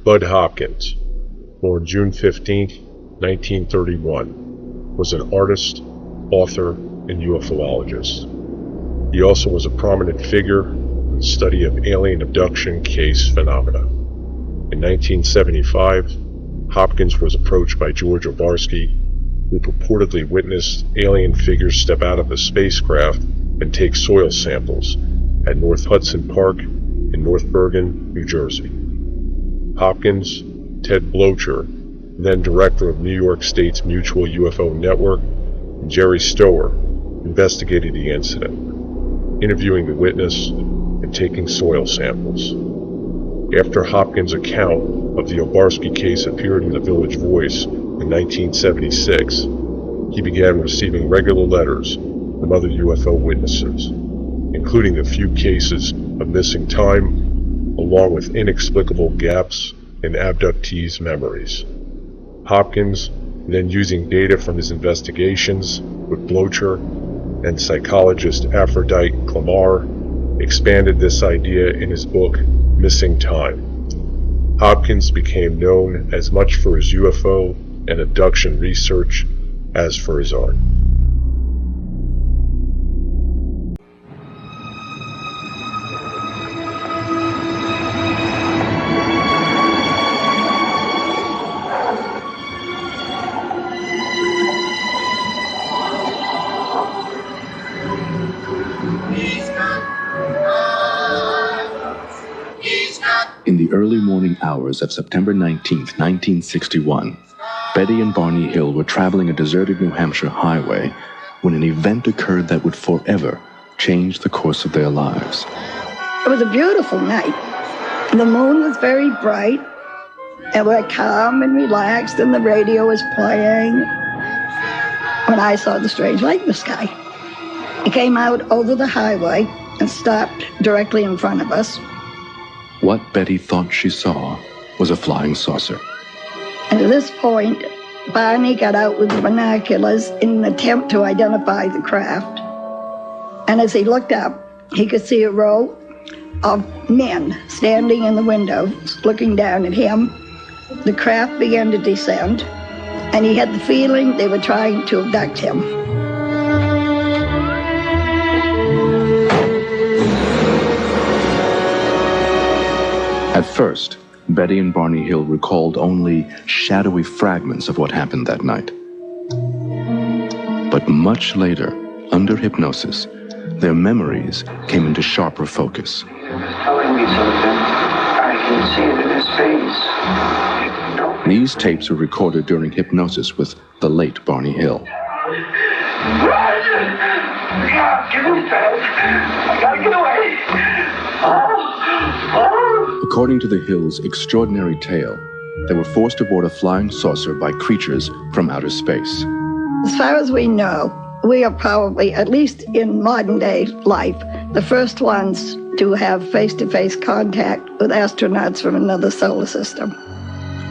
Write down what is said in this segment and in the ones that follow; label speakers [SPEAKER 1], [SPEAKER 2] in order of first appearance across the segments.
[SPEAKER 1] Bud Hopkins, born June 15, 1931, was an artist, author, and ufologist. He also was a prominent figure in the study of alien abduction case phenomena. In 1975, Hopkins was approached by George Obarski, who purportedly witnessed alien figures step out of a spacecraft and take soil samples at North Hudson Park in North Bergen, New Jersey. Hopkins, Ted Blocher, then director of New York State's Mutual UFO Network, and Jerry Stower investigated the incident, interviewing the witness and taking soil samples. After Hopkins' account of the Obarski case appeared in the Village Voice in 1976, he began receiving regular letters from other UFO witnesses, including a few cases of missing time, along with inexplicable gaps in abductees' memories. Hopkins, then using data from his investigations with Blocher and psychologist Aphrodite Clamar, expanded this idea in his book, Missing Time. Hopkins became known as much for his UFO and abduction research as for his art.
[SPEAKER 2] In the early morning hours of September 19th, 1961, Betty and Barney Hill were traveling a deserted New Hampshire highway when an event occurred that would forever change the course of their lives.
[SPEAKER 3] It was a beautiful night. The moon was very bright, and we're calm and relaxed, and the radio was playing when I saw the strange light in the sky. It came out over the highway and stopped directly in front of us.
[SPEAKER 2] What Betty thought she saw was a flying saucer.
[SPEAKER 3] And at this point, Barney got out with the binoculars in an attempt to identify the craft. And as he looked up, he could see a row of men standing in the windows, looking down at him. The craft began to descend, and he had the feeling they were trying to abduct him.
[SPEAKER 2] At first, Betty and Barney Hill recalled only shadowy fragments of what happened that night. But much later, under hypnosis, their memories came into sharper focus.
[SPEAKER 4] Telling me something. I can see it in his face.
[SPEAKER 2] These tapes were recorded during hypnosis with the late Barney Hill.
[SPEAKER 4] Give me fast. I gotta get away.
[SPEAKER 2] According to the Hills' extraordinary tale, they were forced aboard a flying saucer by creatures from outer space.
[SPEAKER 3] As far as we know, we are probably, at least in modern day life, the first ones to have face-to-face contact with astronauts from another solar system.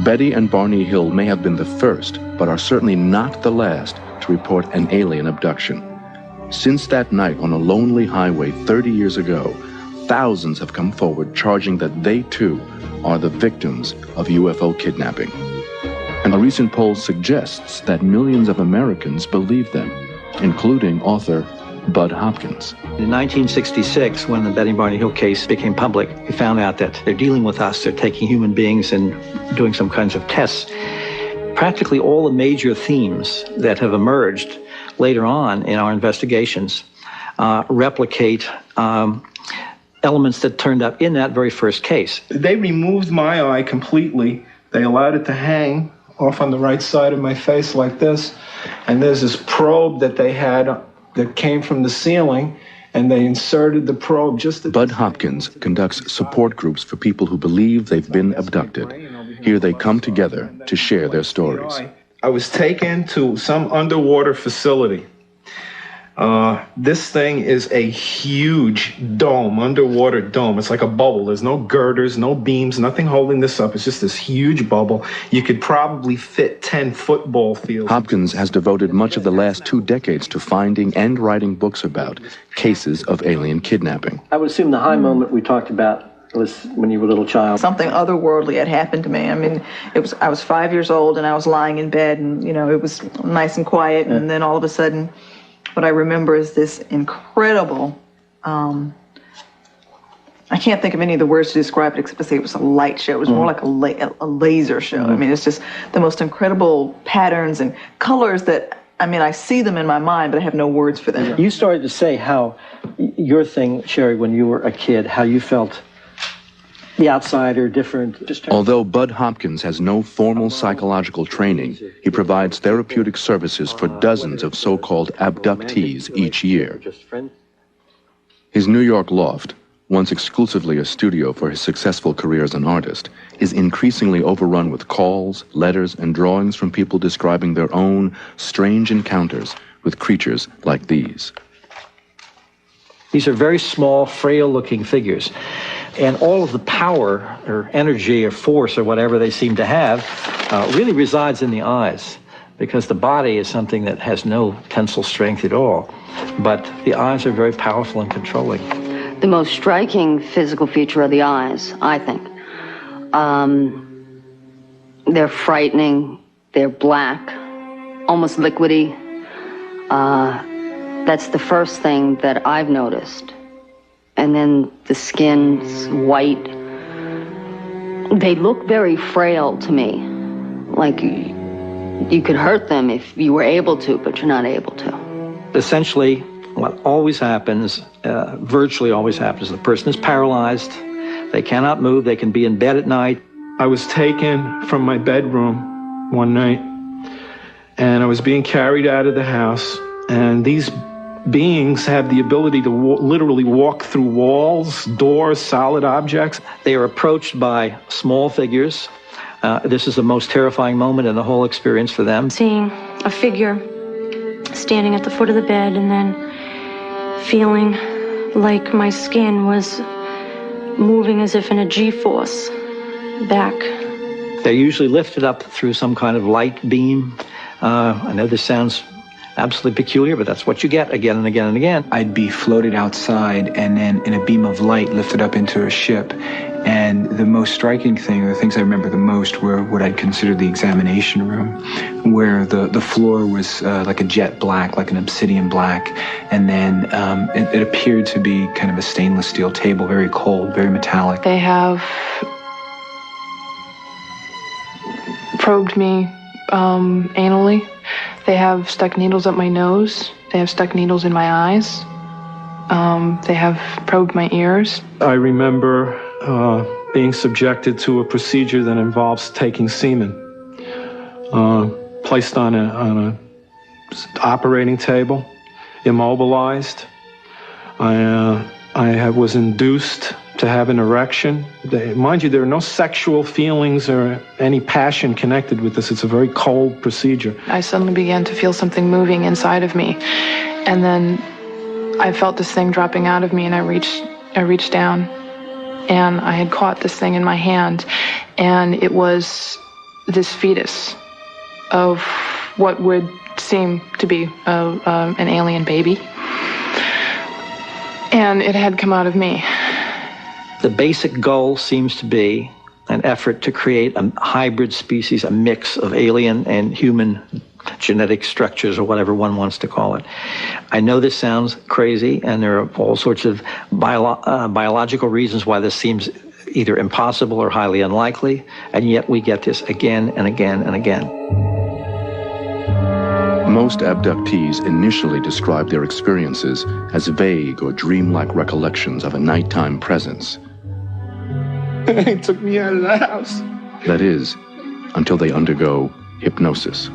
[SPEAKER 2] Betty and Barney Hill may have been the first, but are certainly not the last to report an alien abduction. Since that night on a lonely highway 30 years ago, thousands have come forward charging that they, too, are the victims of UFO kidnapping. And a recent poll suggests that millions of Americans believe them, including author Bud Hopkins.
[SPEAKER 5] In 1966, when the Betty and Barney Hill case became public, we found out that they're dealing with us. They're taking human beings and doing some kinds of tests. Practically all the major themes that have emerged later on in our investigations replicate elements that turned up in that very first case.
[SPEAKER 6] They removed my eye completely. They allowed it to hang off on the right side of my face like this. And there's this probe that they had that came from the ceiling, and they inserted the probe just at...
[SPEAKER 2] Bud Hopkins conducts support groups for people who believe they've been abducted. Here they come together to share their stories.
[SPEAKER 6] I was taken to some underwater facility. This thing is a huge dome, underwater dome. It's like a bubble. There's no girders, no beams, nothing holding this up. It's just this huge bubble. You could probably fit 10 football fields.
[SPEAKER 2] Hopkins has devoted much of the last 2 decades to finding and writing books about cases of alien kidnapping.
[SPEAKER 5] I would assume the high moment we talked about was when you were a little child?
[SPEAKER 7] Something otherworldly had happened to me. I mean, I was 5 years old and I was lying in bed and, you know, it was nice and quiet. And then all of a sudden, what I remember is this incredible, I can't think of any of the words to describe it except to say it was a light show. It was more like a laser show. I mean, it's just the most incredible patterns and colors that, I mean, I see them in my mind, but I have no words for them.
[SPEAKER 5] You started to say how your thing, Sherry, when you were a kid, how you felt the outsider, different.
[SPEAKER 2] Although Bud Hopkins has no formal psychological training, he provides therapeutic services for dozens of so-called abductees each year. His New York loft, once exclusively a studio for his successful career as an artist, is increasingly overrun with calls, letters, and drawings from people describing their own strange encounters with creatures like these.
[SPEAKER 5] These are very small, frail-looking figures. And all of the power or energy or force or whatever they seem to have really resides in the eyes, because the body is something that has no tensile strength at all. But the eyes are very powerful and controlling.
[SPEAKER 8] The most striking physical feature are the eyes, I think. They're frightening, they're black, almost liquidy. That's the first thing that I've noticed. And then the skin's white. They look very frail to me. Like you could hurt them if you were able to, but you're not able to.
[SPEAKER 5] Essentially, what always happens, virtually always happens, the person is paralyzed, they cannot move, they can be in bed at night.
[SPEAKER 6] I was taken from my bedroom one night, and I was being carried out of the house, and these beings have the ability to literally walk through walls, doors, solid objects.
[SPEAKER 5] They are approached by small figures. This is the most terrifying moment in the whole experience for them.
[SPEAKER 9] Seeing a figure standing at the foot of the bed and then feeling like my skin was moving as if in a G-force back.
[SPEAKER 5] They're usually lifted up through some kind of light beam. I know this sounds absolutely peculiar, but that's what you get again and again and again.
[SPEAKER 10] I'd be floated outside and then in a beam of light lifted up into a ship. And the most striking thing, or the things I remember the most, were what I'd consider the examination room, where the floor was like a jet black, like an obsidian black. And then it appeared to be kind of a stainless steel table, very cold, very metallic.
[SPEAKER 11] They have probed me anally. They have stuck needles up my nose. They have stuck needles in my eyes. They have probed my ears.
[SPEAKER 6] I remember being subjected to a procedure that involves taking semen, placed on a operating table, immobilized. I was induced to have an erection. Mind you, there are no sexual feelings or any passion connected with this. It's a very cold procedure.
[SPEAKER 11] I suddenly began to feel something moving inside of me, and then I felt this thing dropping out of me, and I reached down, and I had caught this thing in my hand, and it was this fetus of what would seem to be an alien baby, and it had come out of me.
[SPEAKER 5] The basic goal seems to be an effort to create a hybrid species, a mix of alien and human genetic structures, or whatever one wants to call it. I know this sounds crazy, and there are all sorts of biological reasons why this seems either impossible or highly unlikely, and yet we get this again and again and again.
[SPEAKER 2] Most abductees initially describe their experiences as vague or dreamlike recollections of a nighttime presence.
[SPEAKER 6] They took me out of the house.
[SPEAKER 2] That is, until they undergo hypnosis.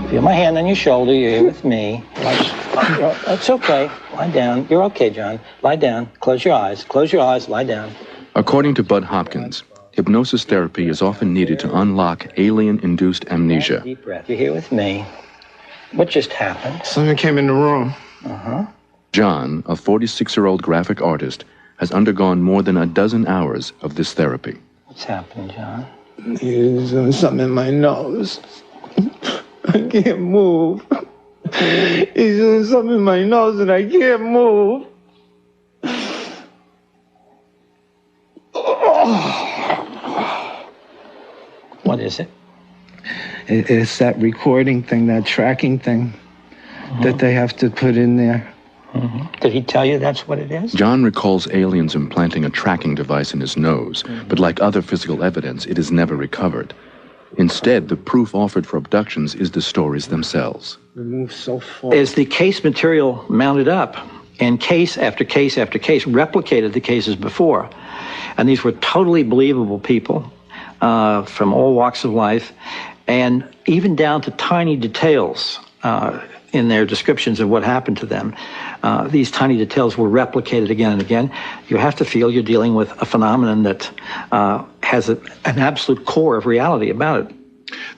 [SPEAKER 5] Feel my hand on your shoulder. You're here with me. It's okay. Lie down. You're okay, John. Lie down. Close your eyes. Close your eyes. Lie down.
[SPEAKER 2] According to Bud Hopkins, hypnosis therapy is often needed to unlock alien-induced amnesia.
[SPEAKER 5] Deep breath. You're here with me. What just happened?
[SPEAKER 6] Someone came in the room.
[SPEAKER 2] John, a 46-year-old graphic artist, has undergone more than a dozen hours of this therapy.
[SPEAKER 5] What's happened, John?
[SPEAKER 6] He's doing something in my nose. I can't move. He's doing something in my nose and I can't move.
[SPEAKER 5] What is it?
[SPEAKER 12] It's that recording thing, that tracking thing that they have to put in there.
[SPEAKER 5] Did he tell you that's what it is?
[SPEAKER 2] John recalls aliens implanting a tracking device in his nose, but like other physical evidence, it is never recovered. Instead, the proof offered for abductions is the stories themselves.
[SPEAKER 12] We move so far.
[SPEAKER 5] Is the case material mounted up, and case after case after case replicated the cases before. And these were totally believable people from all walks of life, and even down to tiny details in their descriptions of what happened to them. These tiny details were replicated again and again. You have to feel you're dealing with a phenomenon that has an absolute core of reality about it.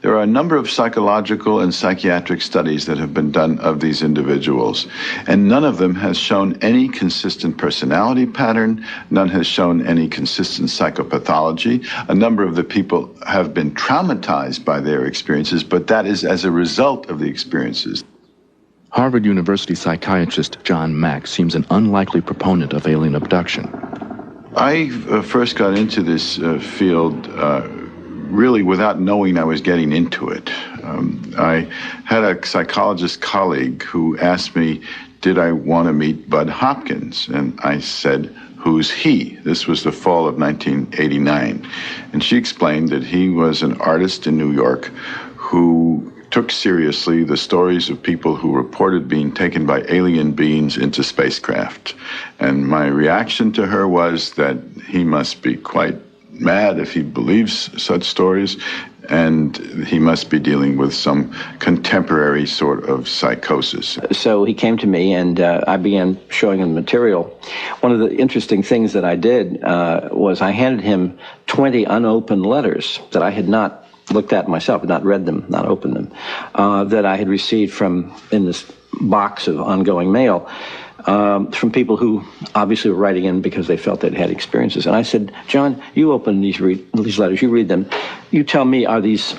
[SPEAKER 13] There are a number of psychological and psychiatric studies that have been done of these individuals, and none of them has shown any consistent personality pattern, none has shown any consistent psychopathology. A number of the people have been traumatized by their experiences, but that is as a result of the experiences.
[SPEAKER 2] Harvard University psychiatrist John Mack seems an unlikely proponent of alien abduction.
[SPEAKER 13] I first got into this field really without knowing I was getting into it. I had a psychologist colleague who asked me, did I want to meet Bud Hopkins? And I said, who's he? This was the fall of 1989. And she explained that he was an artist in New York who took seriously the stories of people who reported being taken by alien beings into spacecraft. And my reaction to her was that he must be quite mad if he believes such stories, and he must be dealing with some contemporary sort of psychosis.
[SPEAKER 5] So he came to me, and I began showing him the material. One of the interesting things that I did was I handed him 20 unopened letters that I had not looked at myself, had not read them, not opened them, that I had received in this box of ongoing mail from people who obviously were writing in because they felt they'd had experiences. And I said, John, you open these letters, you read them, you tell me, is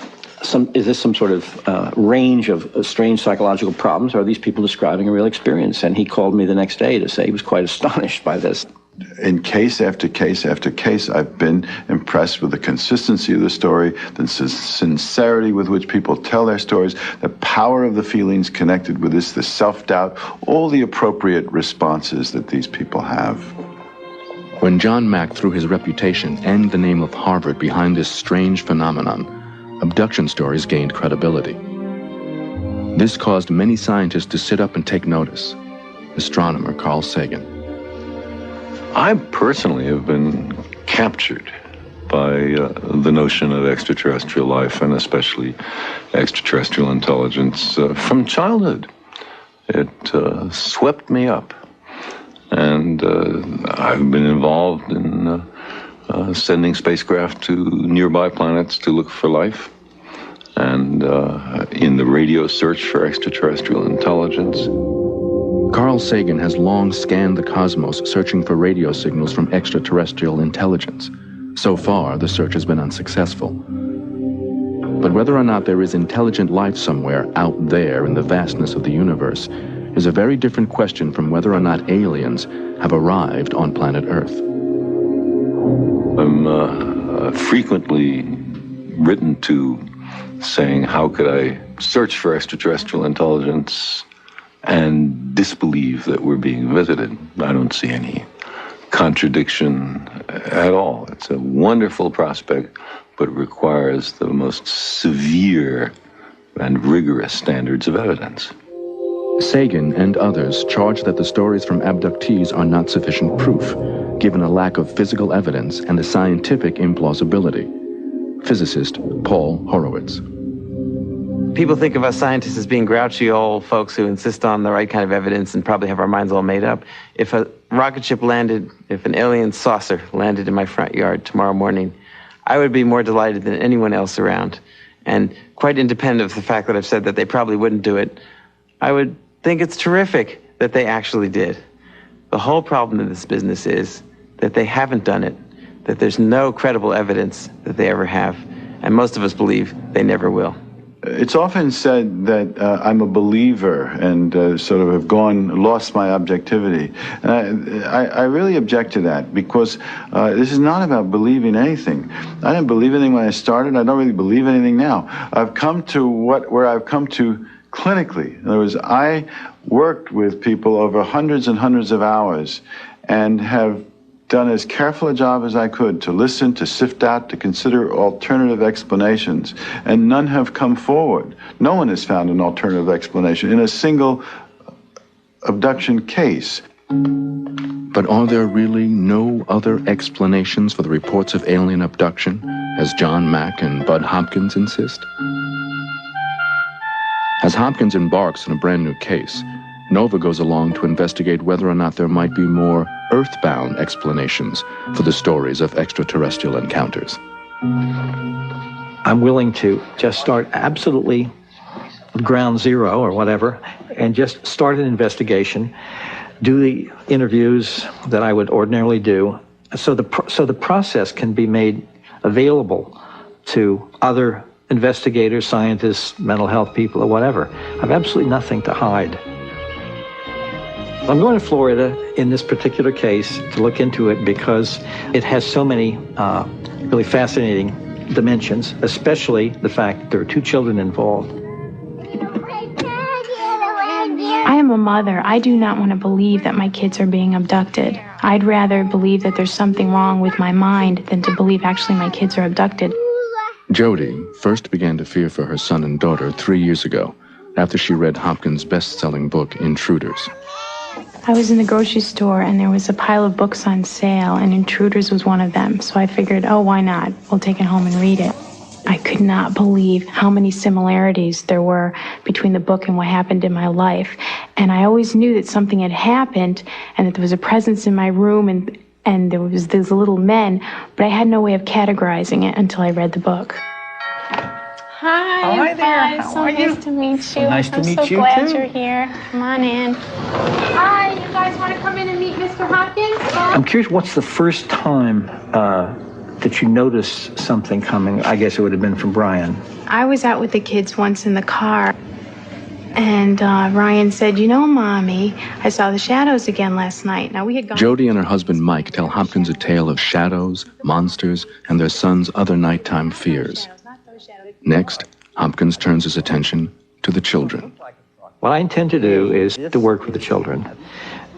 [SPEAKER 5] this some sort of range of strange psychological problems, or are these people describing a real experience? And he called me the next day to say he was quite astonished by this.
[SPEAKER 13] In case after case after case, I've been impressed with the consistency of the story, the sincerity with which people tell their stories, the power of the feelings connected with this, the self-doubt, all the appropriate responses that these people have.
[SPEAKER 2] When John Mack threw his reputation and the name of Harvard behind this strange phenomenon, abduction stories gained credibility. This caused many scientists to sit up and take notice. Astronomer Carl Sagan.
[SPEAKER 14] I personally have been captured by the notion of extraterrestrial life, and especially extraterrestrial intelligence, from childhood. It swept me up, and I've been involved in sending spacecraft to nearby planets to look for life, and in the radio search for extraterrestrial intelligence.
[SPEAKER 2] Carl Sagan has long scanned the cosmos searching for radio signals from extraterrestrial intelligence. So far, the search has been unsuccessful. But whether or not there is intelligent life somewhere out there in the vastness of the universe is a very different question from whether or not aliens have arrived on planet Earth.
[SPEAKER 14] I'm frequently written to saying, how could I search for extraterrestrial intelligence and disbelieve that we're being visited? I don't see any contradiction at all. It's a wonderful prospect, but it requires the most severe and rigorous standards of evidence.
[SPEAKER 2] Sagan and others charge that the stories from abductees are not sufficient proof, given a lack of physical evidence and the scientific implausibility. Physicist Paul Horowitz.
[SPEAKER 15] People think of us scientists as being grouchy old folks who insist on the right kind of evidence and probably have our minds all made up. If a rocket ship landed, if an alien saucer landed in my front yard tomorrow morning, I would be more delighted than anyone else around. And quite independent of the fact that I've said that they probably wouldn't do it, I would think it's terrific that they actually did. The whole problem in this business is that they haven't done it, that there's no credible evidence that they ever have, and most of us believe they never will.
[SPEAKER 13] It's often said that I'm a believer and sort of have lost my objectivity. And I really object to that, because this is not about believing anything. I didn't believe anything when I started. I don't really believe anything now. I've come to where I've come to clinically. In other words, I worked with people over hundreds and hundreds of hours and have done as careful a job as I could to listen, to sift out, to consider alternative explanations, and none have come forward. No one has found an alternative explanation in a single abduction case.
[SPEAKER 2] But are there really no other explanations for the reports of alien abduction, as John Mack and Bud Hopkins insist? As Hopkins embarks on a brand new case, Nova goes along to investigate whether or not there might be more earthbound explanations for the stories of extraterrestrial encounters.
[SPEAKER 5] I'm willing to just start absolutely ground zero or whatever and just start an investigation, do the interviews that I would ordinarily do, so the process can be made available to other investigators, scientists, mental health people, or whatever. I have absolutely nothing to hide. I'm going to Florida in this particular case to look into it because it has so many really fascinating dimensions, especially the fact that there are 2 children involved.
[SPEAKER 9] I am a mother. I do not want to believe that my kids are being abducted. I'd rather believe that there's something wrong with my mind than to believe actually my kids are abducted.
[SPEAKER 2] Jody first began to fear for her son and daughter 3 years ago, after she read Hopkins' best-selling book, Intruders.
[SPEAKER 9] I was in the grocery store and there was a pile of books on sale and Intruders was one of them. So I figured, oh, why not? We'll take it home and read it. I could not believe how many similarities there were between the book and what happened in my life. And I always knew that something had happened and that there was a presence in my room and there was these little men, but I had no way of categorizing it until I read the book.
[SPEAKER 16] Hi there. How are you? Nice to meet you. Nice to meet you, too. I'm so glad you're here. Come on in. Hi, you guys want to come in and meet Mr. Hopkins?
[SPEAKER 5] I'm curious, what's the first time that you noticed something coming? I guess it would have been from Brian.
[SPEAKER 9] I was out with the kids once in the car, and Ryan said, you know, Mommy, I saw the shadows again last night. Now, we had gone...
[SPEAKER 2] Jody and her husband Mike tell Hopkins a tale of shadows, monsters, and their son's other nighttime fears. Next, Hopkins turns his attention to the children.
[SPEAKER 5] What I intend to do is to work with the children,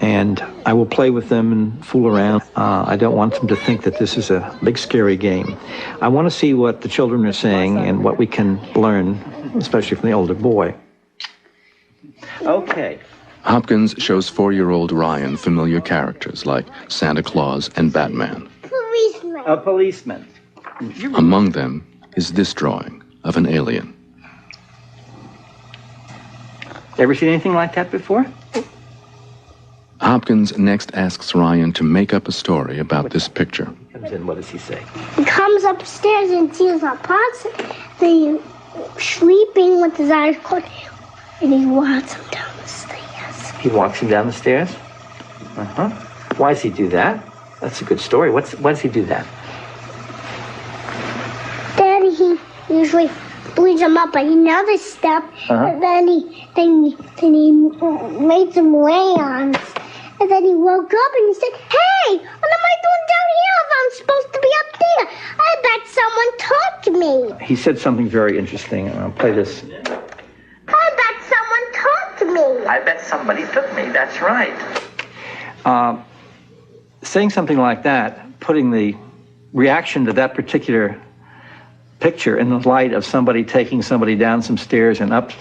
[SPEAKER 5] and I will play with them and fool around. I don't want them to think that this is a big, scary game. I want to see what the children are saying and what we can learn, especially from the older boy.
[SPEAKER 17] Okay.
[SPEAKER 2] Hopkins shows 4-year-old Ryan familiar characters like Santa Claus and Batman.
[SPEAKER 17] Policeman. A policeman.
[SPEAKER 2] Among them is this drawing of an alien.
[SPEAKER 17] Ever seen anything like that before?
[SPEAKER 2] Hopkins next asks Ryan to make up a story about this picture.
[SPEAKER 17] Comes in, what does he say?
[SPEAKER 18] He comes upstairs and sees a possum. He's sleeping with his eyes closed, and he walks him down the stairs.
[SPEAKER 17] He walks him down the stairs? Uh-huh. Why does he do that? That's a good story. Why does he do that?
[SPEAKER 18] Daddy, he usually leads him up another step, and then he made some rayons, and then he woke up and he said, "Hey, what am I doing down here if I'm supposed to be up there? I bet someone took me."
[SPEAKER 5] He said something very interesting. I'll play this.
[SPEAKER 18] I bet someone took me.
[SPEAKER 17] I bet somebody took me, that's right.
[SPEAKER 5] Saying something like that, putting the reaction to that particular picture in the light of somebody taking somebody down some stairs and up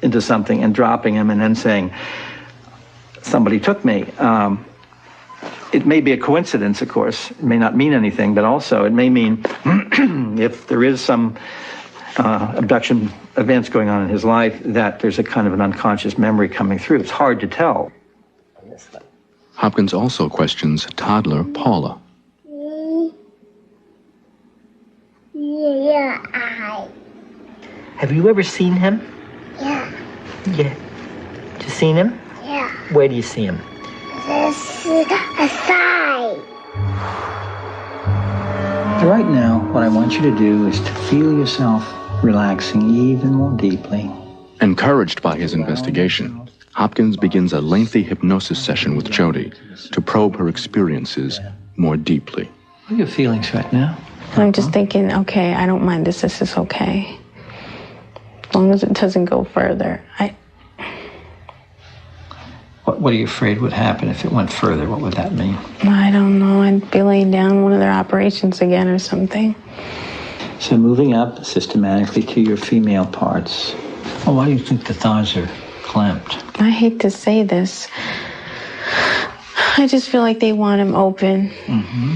[SPEAKER 5] into something and dropping him and then saying, somebody took me. It may be a coincidence, of course. It may not mean anything, but also it may mean if there is some abduction events going on in his life, that there's a kind of an unconscious memory coming through. It's hard to tell.
[SPEAKER 2] Hopkins also questions toddler Paula.
[SPEAKER 18] Yeah,
[SPEAKER 17] Have you ever seen him?
[SPEAKER 18] Yeah.
[SPEAKER 17] Yeah. You seen him?
[SPEAKER 18] Yeah.
[SPEAKER 17] Where do you see him?
[SPEAKER 18] Aside.
[SPEAKER 10] Right now, what I want you to do is to feel yourself
[SPEAKER 5] relaxing even more deeply.
[SPEAKER 2] Encouraged by his investigation, Hopkins begins a lengthy hypnosis session with Jody to probe her experiences more deeply.
[SPEAKER 5] What are your feelings right now?
[SPEAKER 9] I'm just thinking, okay, I don't mind this. This is okay. As long as it doesn't go further.
[SPEAKER 5] What are you afraid would happen if it went further? What would that mean?
[SPEAKER 9] I don't know. I'd be laying down one of their operations again or something.
[SPEAKER 5] So moving up systematically to your female parts. Well, why do you think the thighs are clamped?
[SPEAKER 9] I hate to say this. I just feel like they want him open.
[SPEAKER 5] Mm-hmm.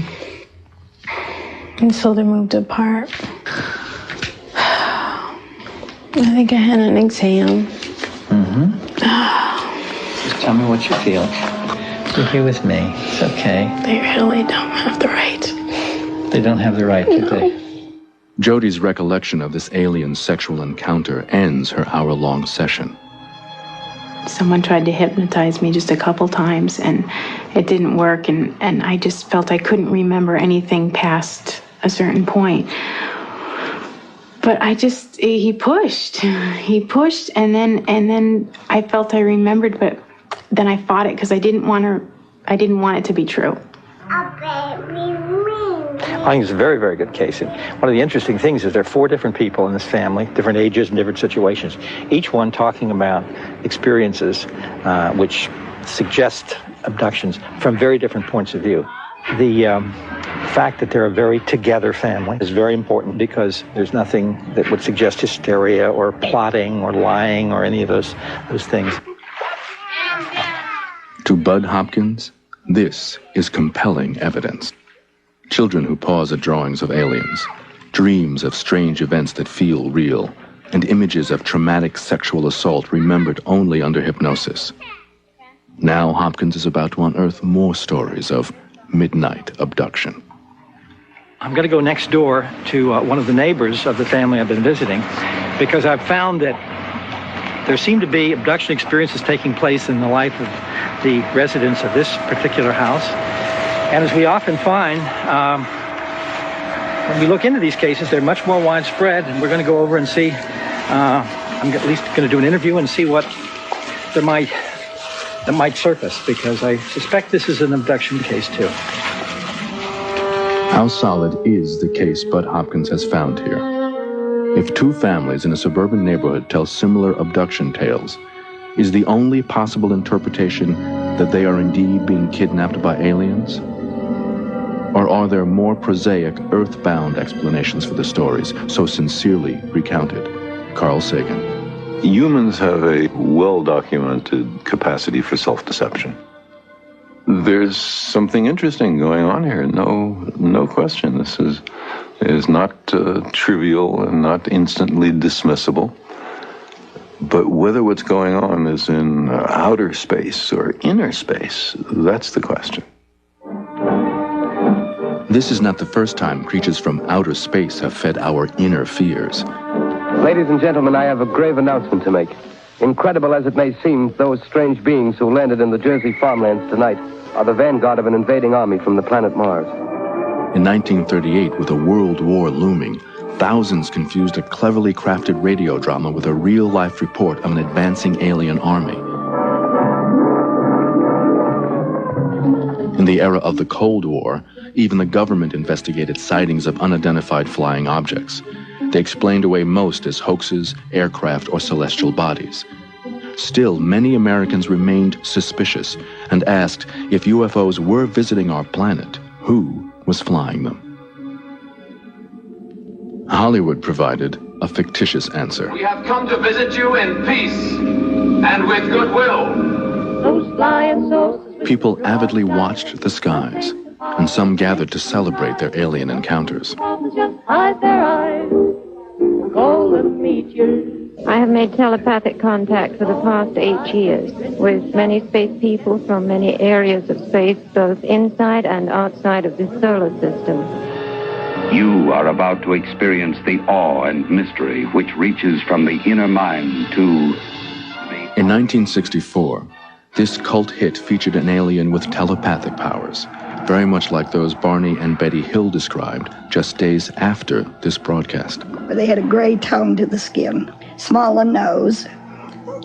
[SPEAKER 9] And so they're moved apart. I think I had an exam.
[SPEAKER 5] Mm-hmm. Just tell me what you feel. You're here with me. It's okay.
[SPEAKER 9] They really don't have the right.
[SPEAKER 5] They don't have the right, do they?
[SPEAKER 2] Jody's recollection of this alien sexual encounter ends her hour-long session.
[SPEAKER 11] Someone tried to hypnotize me just a couple times, and it didn't work, and I just felt I couldn't remember anything past a certain point. But he pushed, and then I felt I remembered, but then I fought it because I didn't want it to be true.
[SPEAKER 5] I think it's a very, very good case. And one of the interesting things is there are 4 different people in this family, different ages and different situations, each one talking about experiences which suggest abductions from very different points of view. The fact that they're a very together family is very important because there's nothing that would suggest hysteria or plotting or lying or any of those things.
[SPEAKER 2] To Bud Hopkins, this is compelling evidence. Children who pause at drawings of aliens, dreams of strange events that feel real, and images of traumatic sexual assault remembered only under hypnosis. Now Hopkins is about to unearth more stories of midnight abduction.
[SPEAKER 5] I'm going to go next door to one of the neighbors of the family I've been visiting because I've found that there seem to be abduction experiences taking place in the life of the residents of this particular house. And as we often find, when we look into these cases, they're much more widespread, and we're going to go over and see, I'm at least going to do an interview and see what that might surface, because I suspect this is an abduction case too.
[SPEAKER 2] How solid is the case Bud Hopkins has found here? If 2 families in a suburban neighborhood tell similar abduction tales, is the only possible interpretation that they are indeed being kidnapped by aliens? Or are there more prosaic, earthbound explanations for the stories so sincerely recounted? Carl Sagan.
[SPEAKER 14] Humans have a well-documented capacity for self-deception. There's something interesting going on here. No question. This is not trivial and not instantly dismissible. But whether what's going on is in outer space or inner space, that's the question.
[SPEAKER 2] This is not the first time creatures from outer space have fed our inner fears.
[SPEAKER 19] Ladies and gentlemen, I have a grave announcement to make. Incredible as it may seem, those strange beings who landed in the Jersey farmlands tonight are the vanguard of an invading army from the planet Mars.
[SPEAKER 2] In 1938, with a world war looming, thousands confused a cleverly crafted radio drama with a real-life report of an advancing alien army. In the era of the Cold War, even the government investigated sightings of unidentified flying objects. They explained away most as hoaxes, aircraft, or celestial bodies. Still, many Americans remained suspicious and asked if UFOs were visiting our planet, who was flying them? Hollywood provided a fictitious answer.
[SPEAKER 20] We have come to visit you in peace and with goodwill.
[SPEAKER 2] People avidly watched the skies, and some gathered to celebrate their alien encounters.
[SPEAKER 21] I have made telepathic contact for the past 8 years with many space people from many areas of space, both inside and outside of this solar system.
[SPEAKER 22] You are about to experience the awe and mystery which reaches from the inner mind to...
[SPEAKER 2] In 1964, this cult hit featured an alien with telepathic powers, very much like those Barney and Betty Hill described just days after this broadcast.
[SPEAKER 3] They had a gray tone to the skin, smaller nose,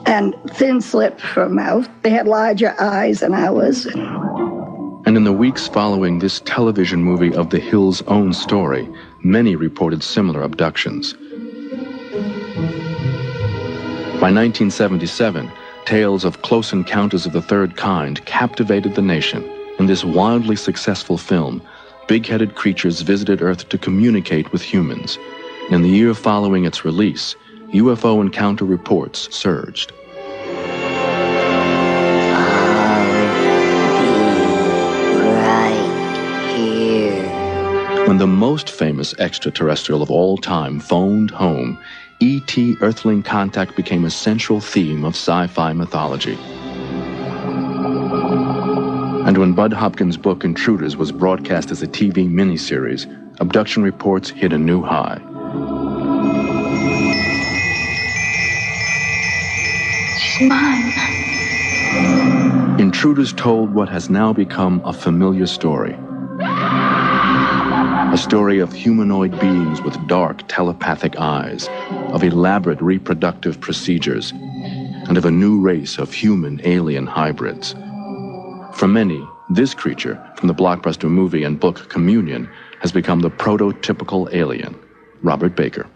[SPEAKER 3] and thin slit for mouth. They had larger eyes than ours.
[SPEAKER 2] And in the weeks following this television movie of the Hills' own story, many reported similar abductions. By 1977, tales of close encounters of the third kind captivated the nation. In this wildly successful film, big-headed creatures visited Earth to communicate with humans. In the year following its release, UFO encounter reports surged. When the most famous extraterrestrial of all time phoned home, E.T. Earthling contact became a central theme of sci-fi mythology. And when Bud Hopkins' book Intruders was broadcast as a TV miniseries, abduction reports hit a new high.
[SPEAKER 9] She's mine.
[SPEAKER 2] Intruders told what has now become a familiar story. A story of humanoid beings with dark telepathic eyes, of elaborate reproductive procedures, and of a new race of human-alien hybrids. For many, this creature, from the blockbuster movie and book Communion, has become the prototypical alien. Robert Baker.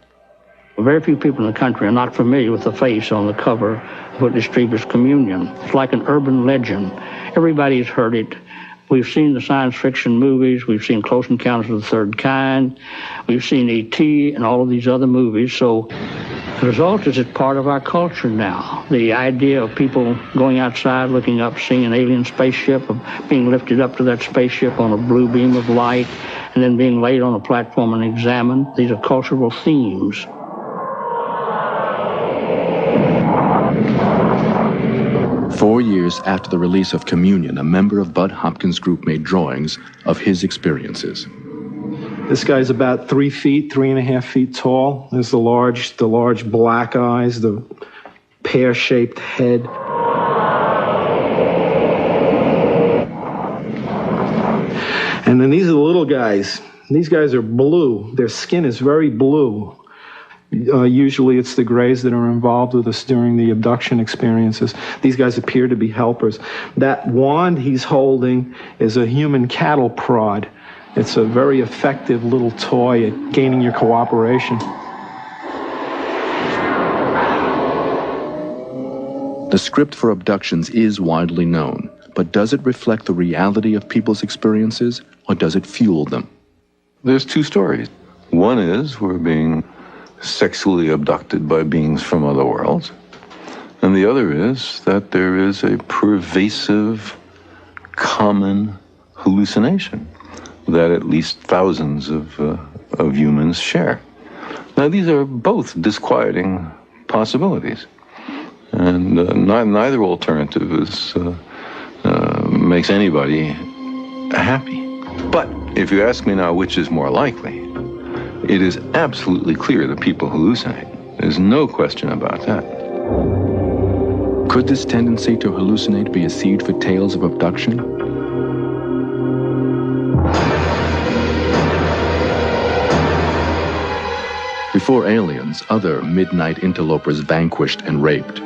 [SPEAKER 1] Very few people in the country are not familiar with the face on the cover of Whitley Strieber's Communion. It's like an urban legend. Everybody's heard it. We've seen the science fiction movies. We've seen Close Encounters of the Third Kind. We've seen E.T. and all of these other movies. So the result is it's part of our culture now. The idea of people going outside, looking up, seeing an alien spaceship, of being lifted up to that spaceship on a blue beam of light, and then being laid on a platform and examined. These are cultural themes.
[SPEAKER 2] Four years after the release of Communion, a member of Bud Hopkins' group made drawings of his experiences.
[SPEAKER 6] This guy's about 3 feet, 3.5 feet tall. There's the large black eyes, the pear-shaped head. And then these are the little guys. These guys are blue. Their skin is very blue. Usually it's the grays that are involved with us during the abduction experiences. These guys appear to be helpers. That wand he's holding is a human cattle prod. It's a very effective little toy at gaining your cooperation.
[SPEAKER 2] The script for abductions is widely known, but does it reflect the reality of people's experiences, or does it fuel them?
[SPEAKER 14] There's two stories. One is we're being sexually abducted by beings from other worlds. And the other is that there is a pervasive, common hallucination that at least thousands of humans share. Now, these are both disquieting possibilities. And neither alternative makes anybody happy. But if you ask me now which is more likely, it is absolutely clear that people hallucinate. There's no question about that.
[SPEAKER 2] Could this tendency to hallucinate be a seed for tales of abduction? Before aliens, other midnight interlopers vanquished and raped.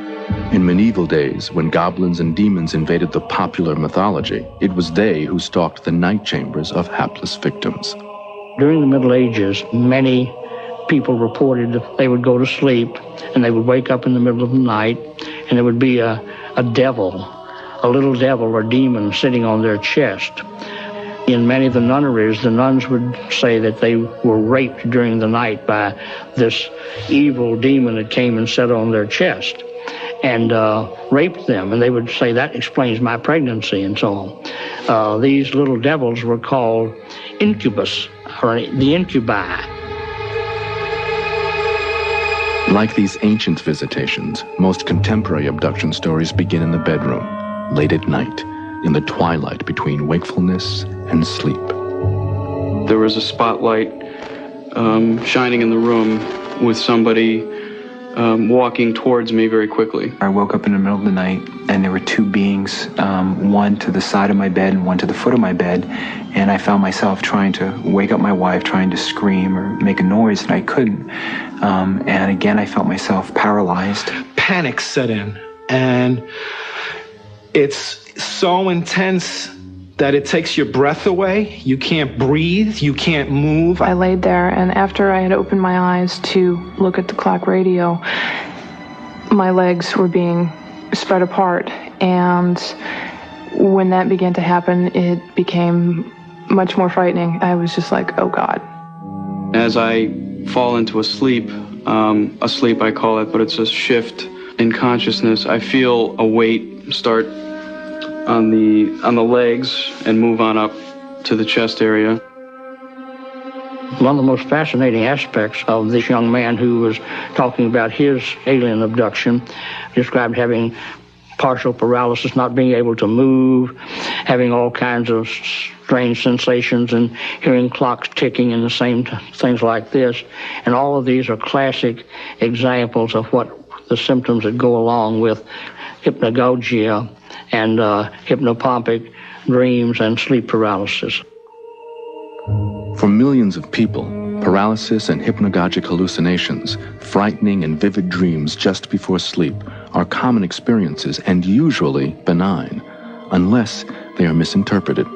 [SPEAKER 2] In medieval days, when goblins and demons invaded the popular mythology, it was they who stalked the night chambers of hapless victims.
[SPEAKER 1] During the Middle Ages, many people reported that they would go to sleep and they would wake up in the middle of the night and there would be a devil, a little devil or demon sitting on their chest. In many of the nunneries, the nuns would say that they were raped during the night by this evil demon that came and sat on their chest and raped them. And they would say, that explains my pregnancy and so on. These little devils were called incubus, or the incubi.
[SPEAKER 2] Like these ancient visitations, most contemporary abduction stories begin in the bedroom, late at night, in the twilight between wakefulness and sleep.
[SPEAKER 4] There was a spotlight shining in the room with somebody walking towards me very quickly.
[SPEAKER 10] I woke up in the middle of the night, and there were two beings, one to the side of my bed and one to the foot of my bed, and I found myself trying to wake up my wife, trying to scream or make a noise, and I couldn't. And again, I felt myself paralyzed.
[SPEAKER 6] Panic set in, and it's so intense that it takes your breath away. You can't breathe, you can't move.
[SPEAKER 11] I laid there, and after I had opened my eyes to look at the clock radio, my legs were being spread apart, and when that began to happen, it became much more frightening. I was just like, oh God.
[SPEAKER 4] As I fall into a sleep I call it, but it's a shift in consciousness, I feel a weight start on the legs and move on up to the chest area.
[SPEAKER 1] One of the most fascinating aspects of this young man who was talking about his alien abduction, described having partial paralysis, not being able to move, having all kinds of strange sensations, and hearing clocks ticking and the same things like this. And all of these are classic examples of what the symptoms that go along with hypnagogia and hypnopompic dreams and sleep paralysis.
[SPEAKER 2] For millions of people, paralysis and hypnagogic hallucinations, frightening and vivid dreams just before sleep, are common experiences and usually benign, unless they are misinterpreted.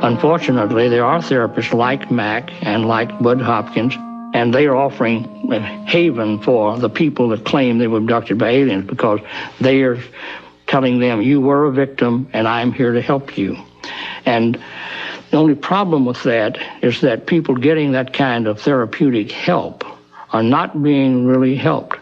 [SPEAKER 1] Unfortunately, there are therapists like Mac and like Bud Hopkins, and they are offering a haven for the people that claim they were abducted by aliens, because they are telling them, you were a victim and I'm here to help you. And the only problem with that is that people getting that kind of therapeutic help are not being really helped.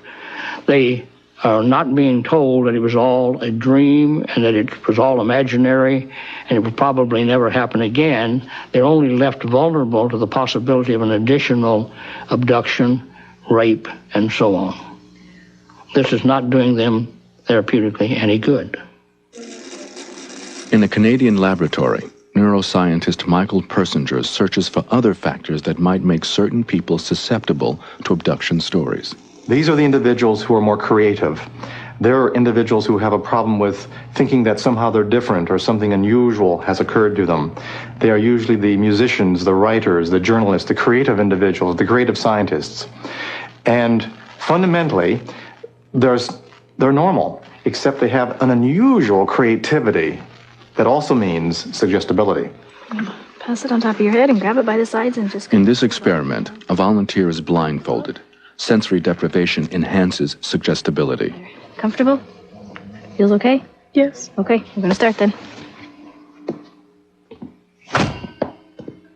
[SPEAKER 1] They are not being told that it was all a dream and that it was all imaginary and it would probably never happen again. They're only left vulnerable to the possibility of an additional abduction, rape, and so on. This is not doing them therapeutically any good.
[SPEAKER 2] In a Canadian laboratory, neuroscientist Michael Persinger searches for other factors that might make certain people susceptible to abduction stories.
[SPEAKER 7] These are the individuals who are more creative. They're individuals who have a problem with thinking that somehow they're different or something unusual has occurred to them. They are usually the musicians, the writers, the journalists, the creative individuals, the creative scientists. And fundamentally, they're normal, except they have an unusual creativity that also means suggestibility.
[SPEAKER 23] Pass it on top of your head and grab it by the sides and just...
[SPEAKER 2] In this experiment, a volunteer is blindfolded. Sensory deprivation enhances suggestibility.
[SPEAKER 23] Comfortable? Feels okay?
[SPEAKER 11] Yes.
[SPEAKER 23] Okay, we're gonna start then.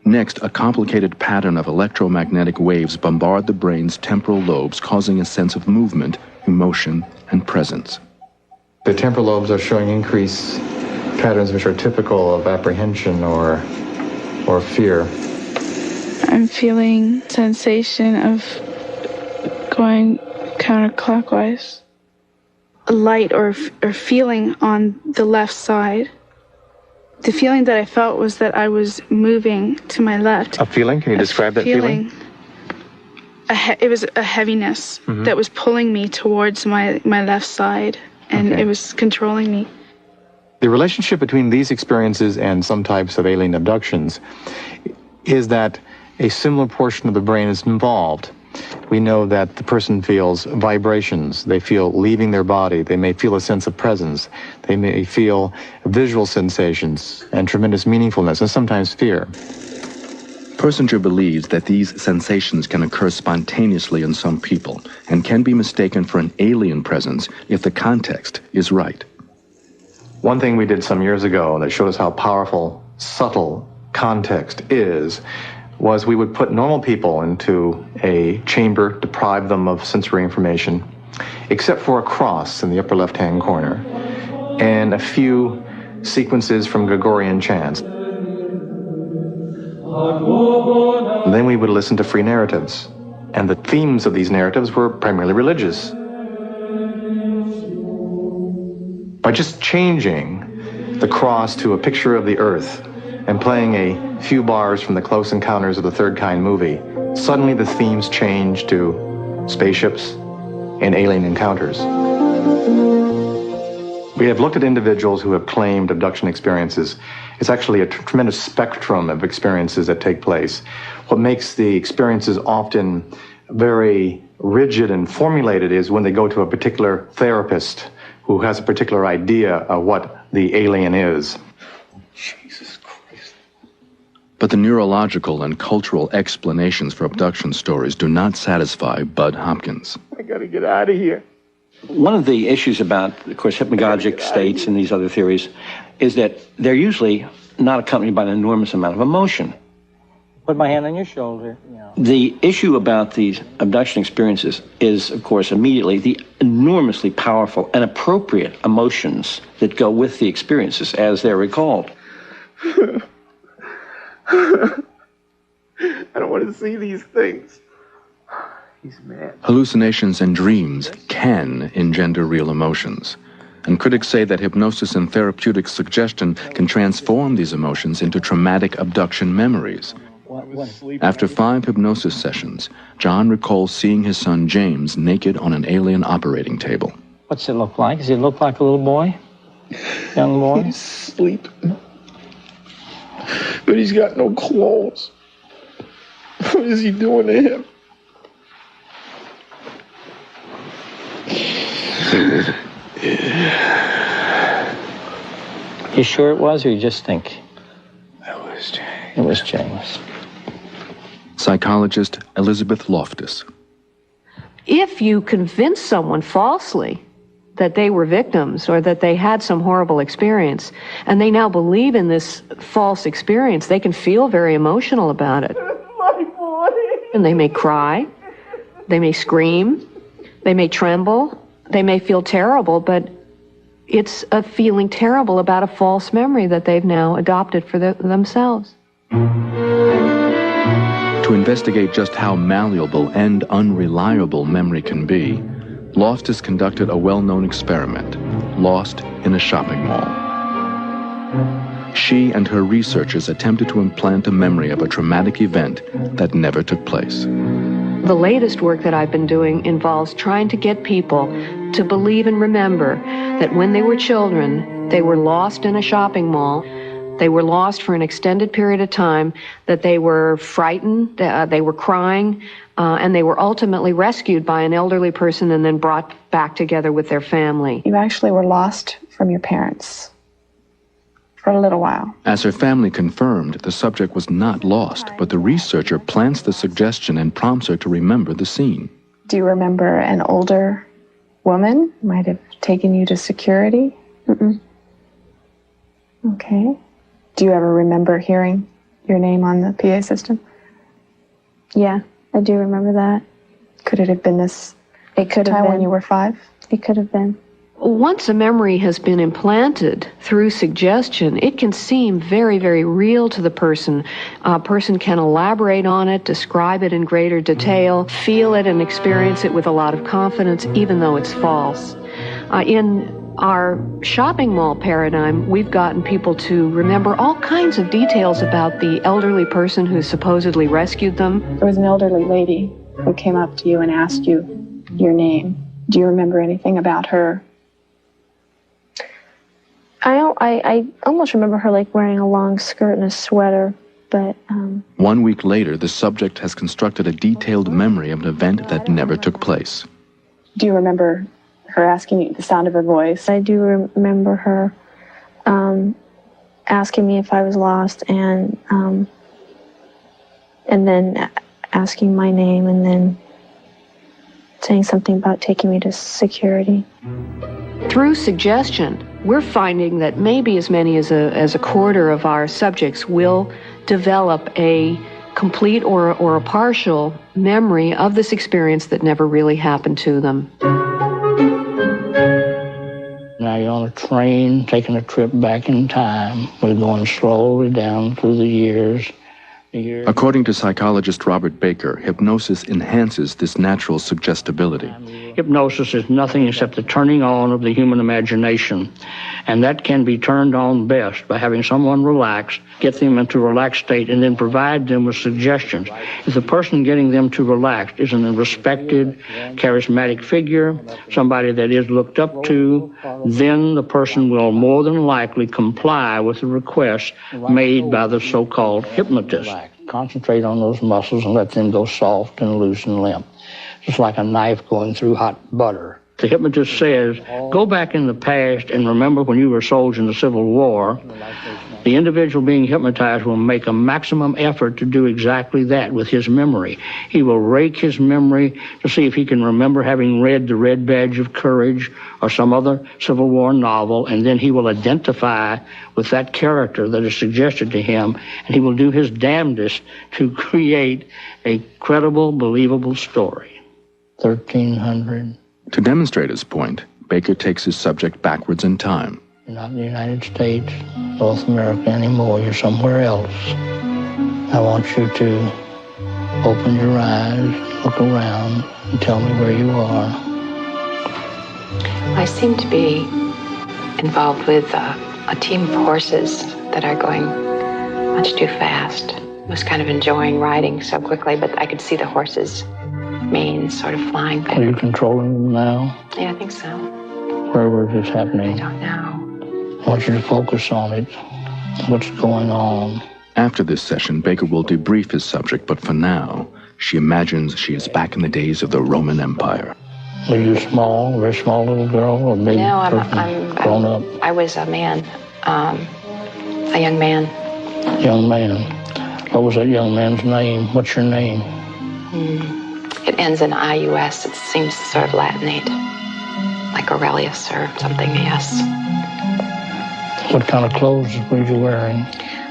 [SPEAKER 2] Next, a complicated pattern of electromagnetic waves bombard the brain's temporal lobes, causing a sense of movement, emotion, and presence.
[SPEAKER 7] The temporal lobes are showing increased patterns which are typical of apprehension or fear.
[SPEAKER 24] I'm feeling sensation of going counterclockwise. A light or feeling on the left side. The feeling that I felt was that I was moving to my left.
[SPEAKER 7] A feeling? Can you describe that feeling?
[SPEAKER 24] It was a heaviness that was pulling me towards my left side, and it was controlling me.
[SPEAKER 7] The relationship between these experiences and some types of alien abductions is that a similar portion of the brain is involved. We know that the person feels vibrations. They feel leaving their body. They may feel a sense of presence. They may feel visual sensations and tremendous meaningfulness and sometimes fear.
[SPEAKER 2] Persinger believes that these sensations can occur spontaneously in some people and can be mistaken for an alien presence if the context is right.
[SPEAKER 7] One thing we did some years ago that showed us how powerful, subtle context is was we would put normal people into a chamber, deprive them of sensory information, except for a cross in the upper left-hand corner, and a few sequences from Gregorian chants. And then we would listen to free narratives, and the themes of these narratives were primarily religious. By just changing the cross to a picture of the earth and playing a few bars from the Close Encounters of the Third Kind movie, suddenly the themes changed to spaceships, in alien encounters. We have looked at individuals who have claimed abduction experiences. It's actually a tremendous spectrum of experiences that take place. What makes the experiences often very rigid and formulated is when they go to a particular therapist who has a particular idea of what the alien is.
[SPEAKER 2] Jesus Christ. But the neurological and cultural explanations for abduction stories do not satisfy Bud Hopkins.
[SPEAKER 6] I gotta get out of here.
[SPEAKER 5] One of the issues about, of course, hypnagogic states and these other theories is that they're usually not accompanied by an enormous amount of emotion.
[SPEAKER 17] Put my hand on your shoulder.
[SPEAKER 5] The issue about these abduction experiences is, of course, immediately the enormously powerful and appropriate emotions that go with the experiences as they're recalled.
[SPEAKER 6] I don't want to see these things. He's mad.
[SPEAKER 2] Hallucinations and dreams can engender real emotions. And critics say that hypnosis and therapeutic suggestion can transform these emotions into traumatic abduction memories. After 5 hypnosis sessions, John recalls seeing his son James naked on an alien operating table.
[SPEAKER 17] What's it look like? Does it look like a little boy? Young boy?
[SPEAKER 6] He's sleeping. But he's got no clothes. What is he doing to him?
[SPEAKER 17] You sure it was, or you just think?
[SPEAKER 6] That was James.
[SPEAKER 17] It was James.
[SPEAKER 2] Psychologist Elizabeth Loftus.
[SPEAKER 8] If you convince someone falsely that they were victims or that they had some horrible experience, and they now believe in this false experience, they can feel very emotional about it.
[SPEAKER 6] My boy.
[SPEAKER 8] And they may cry, they may scream, they may tremble, they may feel terrible, but it's a feeling terrible about a false memory that they've now adopted for themselves.
[SPEAKER 2] To investigate just how malleable and unreliable memory can be, Loftus conducted a well-known experiment, Lost in a Shopping Mall. She and her researchers attempted to implant a memory of a traumatic event that never took place.
[SPEAKER 8] The latest work that I've been doing involves trying to get people to believe and remember that when they were children, they were lost in a shopping mall. They were lost for an extended period of time, that they were frightened, they were crying, and they were ultimately rescued by an elderly person and then brought back together with their family.
[SPEAKER 11] You actually were lost from your parents for a little while.
[SPEAKER 2] As her family confirmed, the subject was not lost, but the researcher plants the suggestion and prompts her to remember the scene.
[SPEAKER 11] Do you remember an older woman might have taken you to security?
[SPEAKER 9] Mm-mm.
[SPEAKER 11] Okay. Do you ever remember hearing your name on the PA system?
[SPEAKER 9] Yeah, I do remember that.
[SPEAKER 11] Could it have been this
[SPEAKER 9] It could have
[SPEAKER 11] time
[SPEAKER 9] been.
[SPEAKER 11] when you were 5?
[SPEAKER 9] It could have been.
[SPEAKER 8] Once a memory has been implanted through suggestion, it can seem very, very real to the person. A person can elaborate on it, describe it in greater detail, feel it and experience it with a lot of confidence, even though it's false. In our shopping mall paradigm, we've gotten people to remember all kinds of details about the elderly person who supposedly rescued them.
[SPEAKER 11] There was an elderly lady who came up to you and asked you your name. Do you remember anything about her?
[SPEAKER 9] I almost remember her like wearing a long skirt and a sweater, but
[SPEAKER 2] 1 week later, the subject has constructed a detailed memory of an event that never took place.
[SPEAKER 11] Do you remember her asking you the sound of her voice?
[SPEAKER 9] I do remember her asking me if I was lost, and then asking my name, and then saying something about taking me to security.
[SPEAKER 8] Through suggestion, we're finding that maybe as many as a quarter of our subjects will develop a complete or a partial memory of this experience that never really happened to them.
[SPEAKER 1] Now you're on a train taking a trip back in time. We're going slowly down through the years.
[SPEAKER 2] According to psychologist Robert Baker, hypnosis enhances this natural suggestibility.
[SPEAKER 1] Hypnosis is nothing except the turning on of the human imagination. And that can be turned on best by having someone relax, get them into a relaxed state, and then provide them with suggestions. If the person getting them to relax is a respected, charismatic figure, somebody that is looked up to, then the person will more than likely comply with the request made by the so-called hypnotist. Concentrate on those muscles and let them go soft and loose and limp. Just like a knife going through hot butter. The hypnotist says, go back in the past and remember when you were a soldier in the Civil War. The individual being hypnotized will make a maximum effort to do exactly that with his memory. He will rake his memory to see if he can remember having read The Red Badge of Courage or some other Civil War novel, and then he will identify with that character that is suggested to him, and he will do his damnedest to create a credible, believable story. 1300.
[SPEAKER 2] To demonstrate his point, Baker takes his subject backwards in time.
[SPEAKER 1] You're not in the United States, North America anymore. You're somewhere else. I want you to open your eyes, look around, and tell me where you are.
[SPEAKER 12] I seem to be involved with a team of horses that are going much too fast. I was kind of enjoying riding so quickly, but I could see the horses' manes sort of flying back.
[SPEAKER 1] Are you controlling them now?
[SPEAKER 12] Yeah, I think so.
[SPEAKER 1] Where was this happening?
[SPEAKER 12] I don't know.
[SPEAKER 1] I want you to focus on it. What's going on?
[SPEAKER 2] After this session, Baker will debrief his subject, but for now, she imagines she is back in the days of the Roman Empire.
[SPEAKER 1] Were you small, very small little girl, or big person, grown up?
[SPEAKER 12] I was a man, a young man.
[SPEAKER 1] Young man. What was that young man's name? What's your name?
[SPEAKER 12] It ends in IUS. It seems sort of Latinate, like Aurelius or something, yes.
[SPEAKER 1] What kind of clothes were you wearing?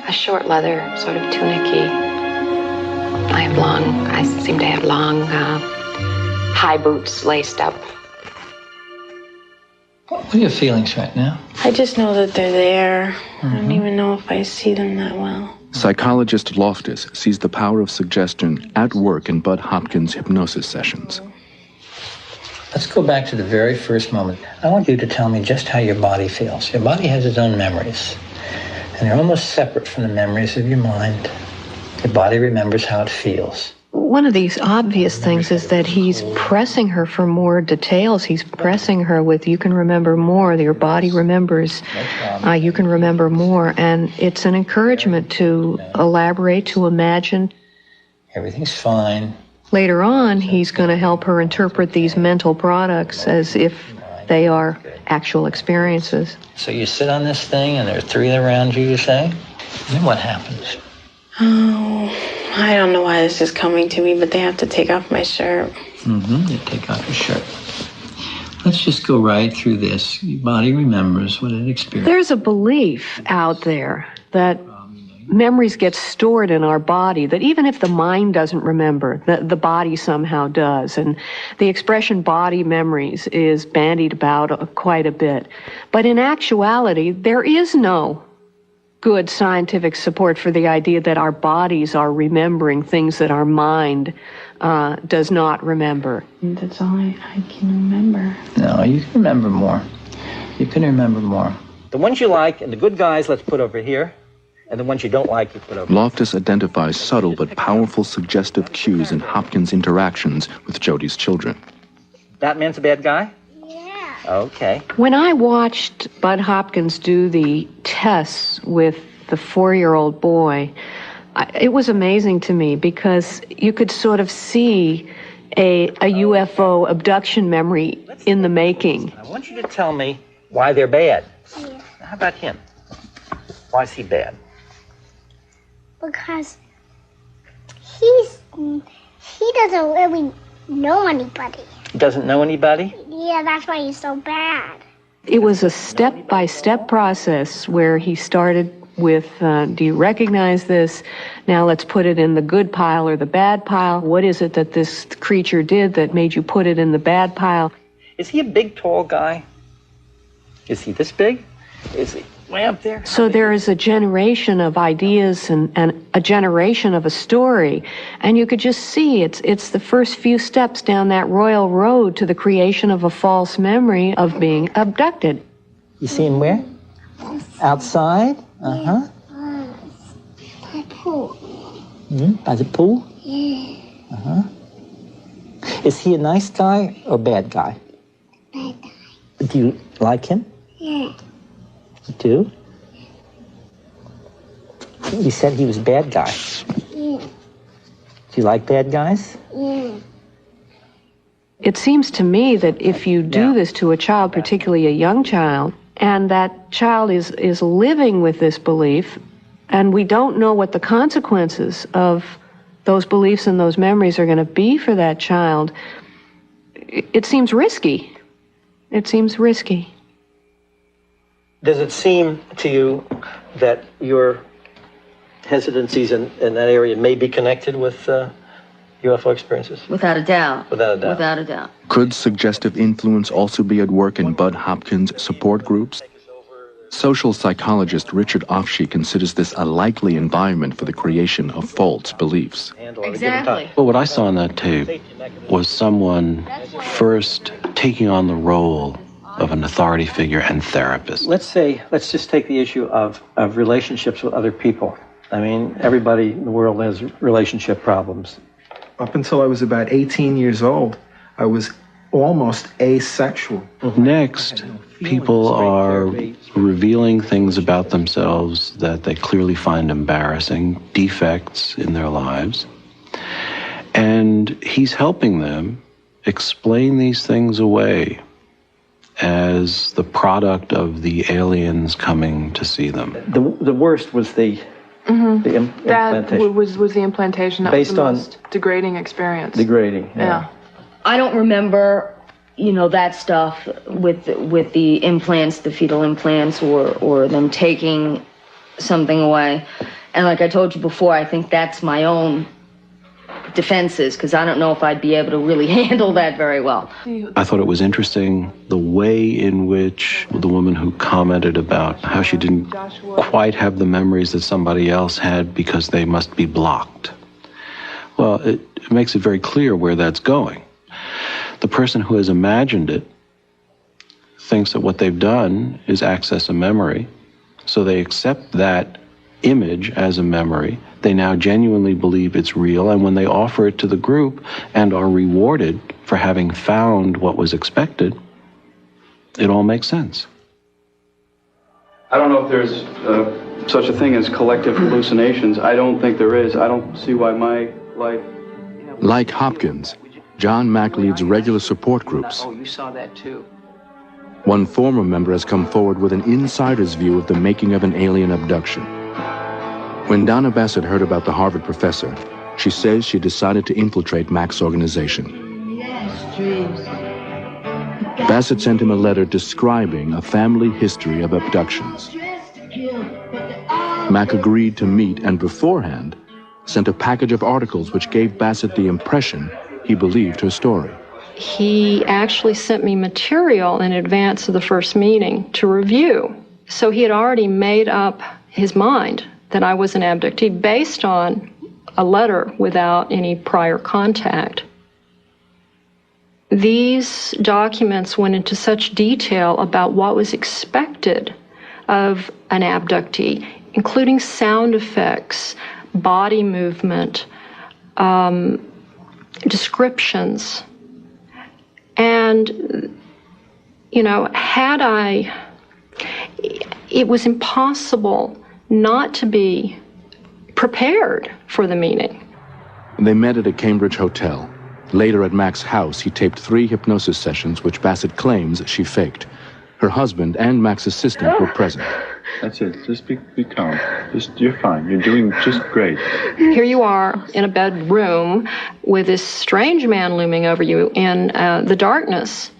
[SPEAKER 12] A short leather, sort of tunic-y. I seem to have long, high boots laced up.
[SPEAKER 5] What are your feelings right now?
[SPEAKER 11] I just know that they're there. I don't even know if I see them that well.
[SPEAKER 2] Psychologist Loftus sees the power of suggestion at work in Bud Hopkins' hypnosis sessions.
[SPEAKER 5] Let's go back to the very first moment. I want you to tell me just how your body feels. Your body has its own memories, and they're almost separate from the memories of your mind. Your body remembers how it feels.
[SPEAKER 8] One of these obvious things is that he's pressing her for more details. He's pressing her with, you can remember more, your body remembers, you can remember more. And it's an encouragement to elaborate, to imagine.
[SPEAKER 5] Everything's fine.
[SPEAKER 8] Later on, he's going to help her interpret these mental products as if they are actual experiences.
[SPEAKER 5] So you sit on this thing and there are three around you, you say? And then what happens?
[SPEAKER 11] Oh, I don't know why this is coming to me, but they have to take off my shirt.
[SPEAKER 5] They take off your shirt. Let's just go right through this. Your body remembers what it experienced.
[SPEAKER 8] There's a belief out there that memories get stored in our body, that even if the mind doesn't remember, the body somehow does. And the expression body memories is bandied about quite a bit. But in actuality, there is no good scientific support for the idea that our bodies are remembering things that our mind does not remember.
[SPEAKER 11] That's all I can remember.
[SPEAKER 5] No, you can remember more. You can remember more. The ones you like and the good guys, let's put over here. And the ones you don't like, you put over.
[SPEAKER 2] Loftus identifies subtle but powerful suggestive cues in Hopkins' interactions with Jody's children.
[SPEAKER 5] That man's a bad guy? Yeah. Okay.
[SPEAKER 8] When I watched Bud Hopkins do the tests with the 4-year-old boy, it was amazing to me because you could sort of see a UFO abduction memory in the making.
[SPEAKER 5] I want you to tell me why they're bad. Yeah. How about him? Why is he bad?
[SPEAKER 18] Because he doesn't really know anybody.
[SPEAKER 5] He doesn't know anybody?
[SPEAKER 18] Yeah, that's why he's so bad.
[SPEAKER 8] It was a step-by-step process where he started with, do you recognize this? Now let's put it in the good pile or the bad pile. What is it that this creature did that made you put it in the bad pile?
[SPEAKER 5] Is he a big, tall guy? Is he this big? Is he?
[SPEAKER 17] way up there.
[SPEAKER 8] So there is a generation of ideas and a generation of a story. And you could just see it's the first few steps down that royal road to the creation of a false memory of being abducted.
[SPEAKER 17] You see him where? Outside? Uh-huh.
[SPEAKER 18] By the pool.
[SPEAKER 17] By the pool?
[SPEAKER 18] Yeah.
[SPEAKER 17] Uh-huh. Is he a nice guy or bad guy?
[SPEAKER 18] Bad guy.
[SPEAKER 17] Do you like him?
[SPEAKER 18] Yeah.
[SPEAKER 17] You do? You said he was a bad guy.
[SPEAKER 18] Yeah.
[SPEAKER 17] Do you like bad guys?
[SPEAKER 18] Yeah.
[SPEAKER 8] It seems to me that if you do this to a child, particularly a young child, and that child is living with this belief, and we don't know what the consequences of those beliefs and those memories are going to be for that child, it seems risky. It seems risky.
[SPEAKER 5] Does it seem to you that your hesitancies in that area may be connected with UFO experiences?
[SPEAKER 13] Without a doubt.
[SPEAKER 5] Without a doubt.
[SPEAKER 13] Without a doubt.
[SPEAKER 2] Could suggestive influence also be at work in Bud Hopkins' support groups? Social psychologist Richard Offshee considers this a likely environment for the creation of false beliefs.
[SPEAKER 13] Exactly.
[SPEAKER 15] Well, what I saw on that tape was someone first taking on the role of an authority figure and therapist.
[SPEAKER 5] Let's just take the issue of relationships with other people. I mean, everybody in the world has relationship problems.
[SPEAKER 6] Up until I was about 18 years old, I was almost asexual.
[SPEAKER 15] Next, people are revealing things about themselves that they clearly find embarrassing, defects in their lives. And he's helping them explain these things away as the product of the aliens coming to see them.
[SPEAKER 5] The worst was the implantation.
[SPEAKER 11] That was the implantation. That
[SPEAKER 5] Based
[SPEAKER 11] was the
[SPEAKER 5] on
[SPEAKER 11] most degrading experience.
[SPEAKER 5] Degrading,
[SPEAKER 11] Yeah.
[SPEAKER 13] I don't remember, that stuff with the implants, the fetal implants, or them taking something away. And like I told you before, I think that's my own defenses, because I don't know if I'd be able to really handle that very well.
[SPEAKER 15] I thought it was interesting the way in which the woman who commented about how she didn't quite have the memories that somebody else had because they must be blocked. Well, it makes it very clear where that's going. The person who has imagined it thinks that what they've done is access a memory, so they accept that image as a memory. They now genuinely believe it's real, and when they offer it to the group and are rewarded for having found what was expected, it all makes sense.
[SPEAKER 4] I don't know if there's such a thing as collective hallucinations. I don't think there is. I don't see why my life...
[SPEAKER 2] Like Hopkins, John Mack leads regular support groups.
[SPEAKER 17] Oh, you saw that too.
[SPEAKER 2] One former member has come forward with an insider's view of the making of an alien abduction. When Donna Bassett heard about the Harvard professor, she says she decided to infiltrate Mack's organization.
[SPEAKER 18] Yes, dreams.
[SPEAKER 2] Bassett sent him a letter describing a family history of abductions. Mack agreed to meet and beforehand sent a package of articles which gave Bassett the impression he believed her story.
[SPEAKER 9] He actually sent me material in advance of the first meeting to review. So he had already made up his mind that I was an abductee based on a letter without any prior contact. These documents went into such detail about what was expected of an abductee, including sound effects, body movement, descriptions. And, it was impossible not to be prepared for the meeting.
[SPEAKER 2] They met at a Cambridge hotel. Later at Mack's house, he taped 3 hypnosis sessions which Bassett claims she faked. Her husband and Mack's assistant were present.
[SPEAKER 14] That's it. Just be calm. You're fine. You're doing just great.
[SPEAKER 9] Here you are in a bedroom with this strange man looming over you in the darkness.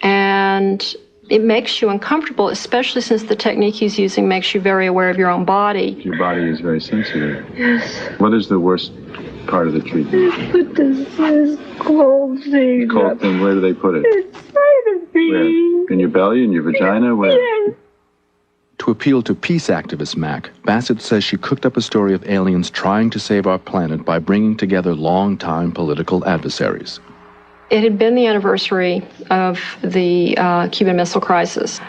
[SPEAKER 9] And it makes you uncomfortable, especially since the technique he's using makes you very aware of your own body.
[SPEAKER 14] Your body is very sensitive.
[SPEAKER 18] Yes.
[SPEAKER 14] What is the worst part of the treatment?
[SPEAKER 18] They put this cold thing.
[SPEAKER 14] Cold thing, where do they put it?
[SPEAKER 18] Inside of me.
[SPEAKER 14] Where? In your belly, in your vagina? Where?
[SPEAKER 18] Yes.
[SPEAKER 2] To appeal to peace activist Mac, Bassett says she cooked up a story of aliens trying to save our planet by bringing together longtime political adversaries.
[SPEAKER 8] It had been the anniversary of the Cuban Missile Crisis.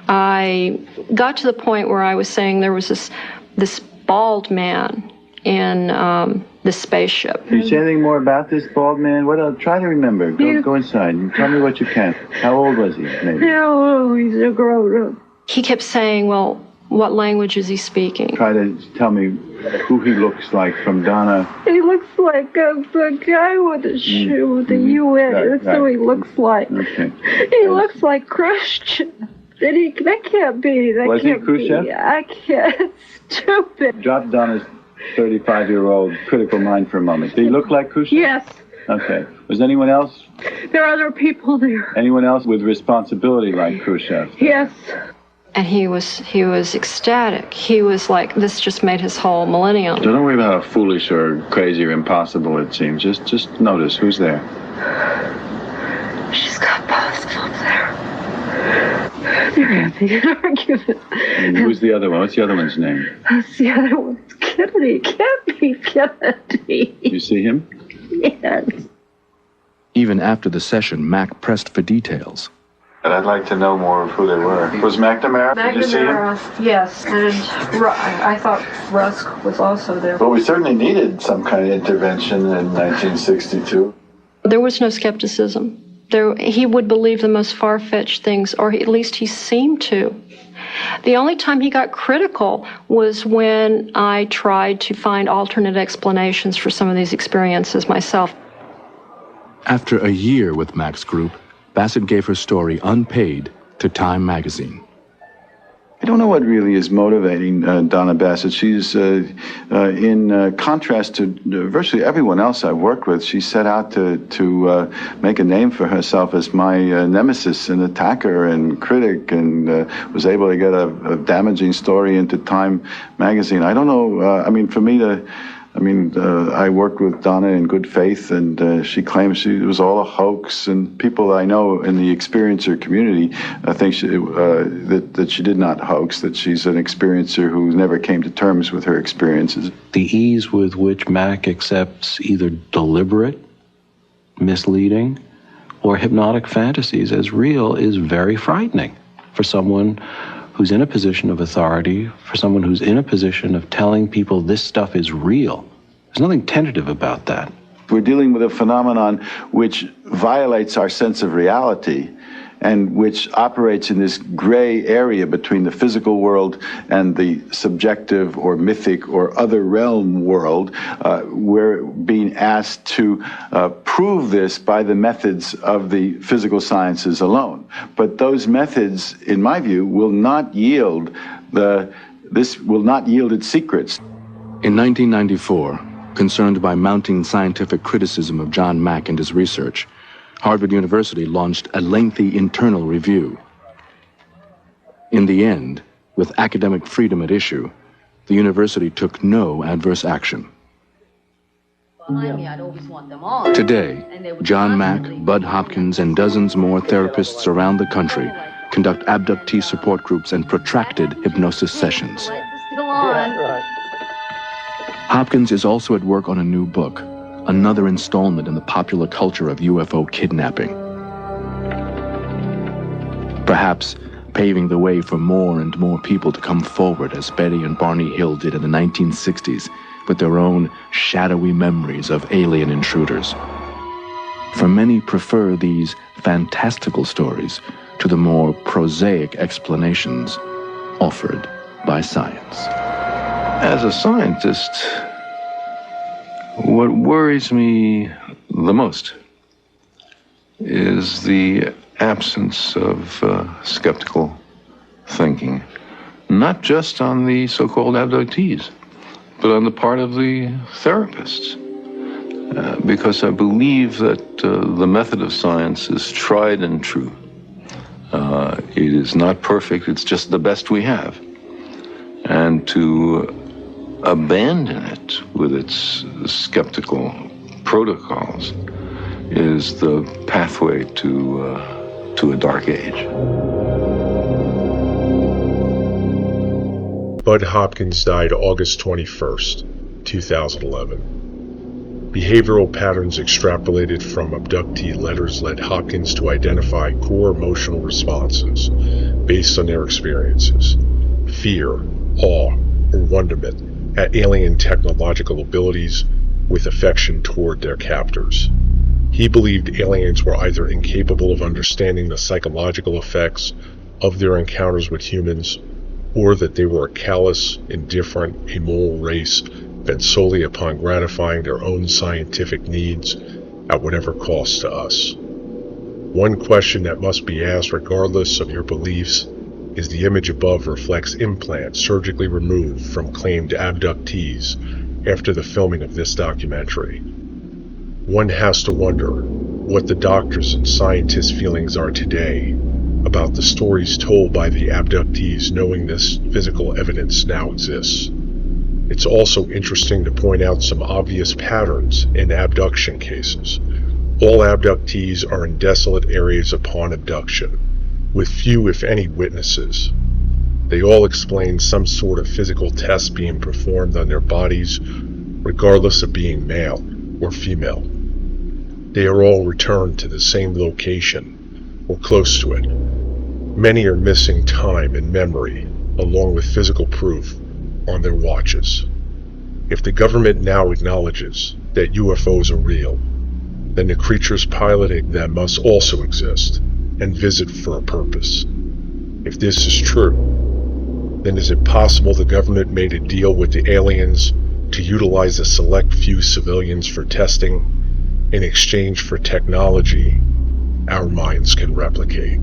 [SPEAKER 8] I got to the point where I was saying there was this bald man in this spaceship.
[SPEAKER 16] Can you say anything more about this bald man? What else? Try to remember. Go inside and tell me what you can. How old was he, maybe?
[SPEAKER 8] No, he's a grown-up. He kept saying, well, what language is he speaking?
[SPEAKER 16] Try to tell me who he looks like from Donna.
[SPEAKER 23] He looks like a guy with a shoe with a UN.
[SPEAKER 16] Right,
[SPEAKER 23] That's who he looks like.
[SPEAKER 16] Okay.
[SPEAKER 23] He looks like Christian. That can't be. That
[SPEAKER 16] Was he
[SPEAKER 23] can't
[SPEAKER 16] Khrushchev?
[SPEAKER 23] be. I can't. Stupid.
[SPEAKER 16] Drop Donna's 35-year-old critical mind for a moment. Did he look like Khrushchev?
[SPEAKER 23] Yes.
[SPEAKER 16] Okay. Was anyone else?
[SPEAKER 23] There are other people there.
[SPEAKER 16] Anyone else with responsibility like Khrushchev?
[SPEAKER 23] Yes.
[SPEAKER 8] And he was ecstatic. He was like, this just made his whole millennium.
[SPEAKER 16] Don't worry about how foolish or crazy or impossible it seems. Just notice who's there.
[SPEAKER 23] She's got both of them there. They're having an argument.
[SPEAKER 16] And who's the other one? What's the other one's name?
[SPEAKER 23] That's the other one. It's Kennedy. It can't be Kennedy.
[SPEAKER 16] You see him?
[SPEAKER 23] Yes.
[SPEAKER 2] Even after the session, Mac pressed for details.
[SPEAKER 16] But I'd like to know more of who they were. Was McNamara? Did you see him?
[SPEAKER 8] Yes, and I thought Rusk was also there.
[SPEAKER 16] Well, we certainly needed some kind of intervention in 1962.
[SPEAKER 8] There was no skepticism. He would believe the most far-fetched things, or at least he seemed to. The only time he got critical was when I tried to find alternate explanations for some of these experiences myself.
[SPEAKER 2] After a year with Mac's group, Bassett gave her story unpaid to Time magazine.
[SPEAKER 16] I don't know what really is motivating Donna Bassett. She's, in contrast to virtually everyone else I've worked with, she set out to make a name for herself as my nemesis and attacker and critic, and was able to get a damaging story into Time magazine. I don't know, for me I worked with Donna in good faith, and she claims it was all a hoax, and people I know in the experiencer community think that she did not hoax, that she's an experiencer who never came to terms with her experiences.
[SPEAKER 15] The ease with which Mac accepts either deliberate, misleading, or hypnotic fantasies as real is very frightening for someone who's in a position of authority, for someone who's in a position of telling people this stuff is real. There's nothing tentative about that.
[SPEAKER 16] We're dealing with a phenomenon which violates our sense of reality and which operates in this gray area between the physical world and the subjective or mythic or other realm world. We're being asked to prove this by the methods of the physical sciences alone. But those methods, in my view, will not yield its secrets.
[SPEAKER 2] In 1994, concerned by mounting scientific criticism of John Mack and his research, Harvard University launched a lengthy internal review. In the end, with academic freedom at issue, the university took no adverse action. Today, John Mack, Bud Hopkins, and dozens more therapists around the country conduct abductee support groups and protracted hypnosis sessions. Hopkins is also at work on a new book, another installment in the popular culture of UFO kidnapping. Perhaps paving the way for more and more people to come forward as Betty and Barney Hill did in the 1960s with their own shadowy memories of alien intruders. For many prefer these fantastical stories to the more prosaic explanations offered by science.
[SPEAKER 14] As a scientist, what worries me the most is the absence of skeptical thinking, not just on the so-called abductees, but on the part of the therapists. Because I believe that the method of science is tried and true. It is not perfect, it's just the best we have. And to abandon it with its skeptical protocols is the pathway to a dark age.
[SPEAKER 19] Bud Hopkins died August 21st, 2011. Behavioral patterns extrapolated from abductee letters led Hopkins to identify core emotional responses based on their experiences: fear, awe, or wonderment at alien technological abilities with affection toward their captors. He believed aliens were either incapable of understanding the psychological effects of their encounters with humans, or that they were a callous, indifferent, immoral race bent solely upon gratifying their own scientific needs at whatever cost to us. One question that must be asked regardless of your beliefs is the image above reflects implants surgically removed from claimed abductees after the filming of this documentary. One has to wonder what the doctors' and scientists' feelings are today about the stories told by the abductees knowing this physical evidence now exists. It's also interesting to point out some obvious patterns in abduction cases. All abductees are in desolate areas upon abduction, with few, if any, witnesses. They all explain some sort of physical test being performed on their bodies, regardless of being male or female. They are all returned to the same location, or close to it. Many are missing time and memory, along with physical proof, on their watches. If the government now acknowledges that UFOs are real, then the creatures piloting them must also exist and visit for a purpose. If this is true, then is it possible the government made a deal with the aliens to utilize a select few civilians for testing in exchange for technology our minds can replicate?